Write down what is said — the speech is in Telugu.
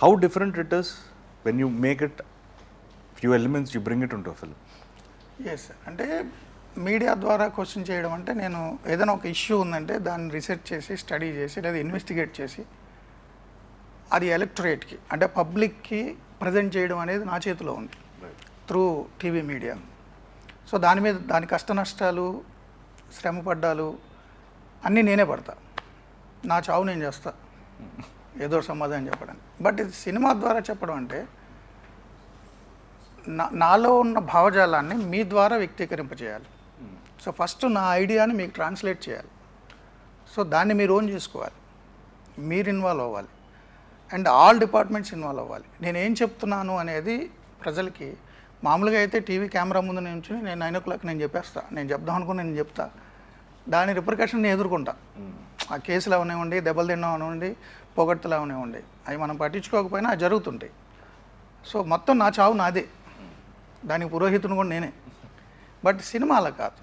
How different it is when you make it few elements, you bring it into a film. Yes అంటే మీడియా ద్వారా క్వశ్చన్ చేయడం అంటే నేను ఏదైనా ఒక ఇష్యూ ఉందంటే దాన్ని రీసెర్చ్ చేసి స్టడీ చేసి లేదా ఇన్వెస్టిగేట్ చేసి అది ఎలక్టరేట్కి అంటే పబ్లిక్కి ప్రజెంట్ చేయడం అనేది నా చేతిలో ఉంది త్రూ టీవీ మీడియా. సో దాని మీద దాని కష్ట నష్టాలు శ్రమపడ్డాలు అన్నీ నేనే పడతా. నా చావు నేను చేస్తా ఏదో సమాధానం చెప్పడానికి. బట్ ఇది సినిమా ద్వారా చెప్పడం అంటే నాలో ఉన్న భావజాలాన్ని మీ ద్వారా వ్యక్తీకరింపజేయాలి. సో ఫస్ట్ నా ఐడియాని మీకు ట్రాన్స్లేట్ చేయాలి. సో దాన్ని మీరు ఓన్ చేసుకోవాలి, మీరు ఇన్వాల్వ్ అవ్వాలి అండ్ ఆల్ డిపార్ట్మెంట్స్ ఇన్వాల్వ్ అవ్వాలి. నేను ఏం చెప్తున్నాను అనేది ప్రజలకి మామూలుగా అయితే టీవీ కెమెరా ముందు నుంచి నేను 9 o'clock నేను చెప్పేస్తా, నేను చెప్దాం అనుకుని నేను చెప్తా, దాని రిపర్కషన్ నేను ఎదుర్కొంటా. ఆ కేసులు అవనివ్వండి, దెబ్బలు తిన్నాం అవనివ్వండి, పొగడ్తలు అవనివ్వండి, అవి మనం పట్టించుకోకపోయినా అవి జరుగుతుంటాయి. సో మొత్తం నా చావు నాదే, దానికి పురోహితుని కూడా నేనే. బట్ సినిమా అలా కాదు.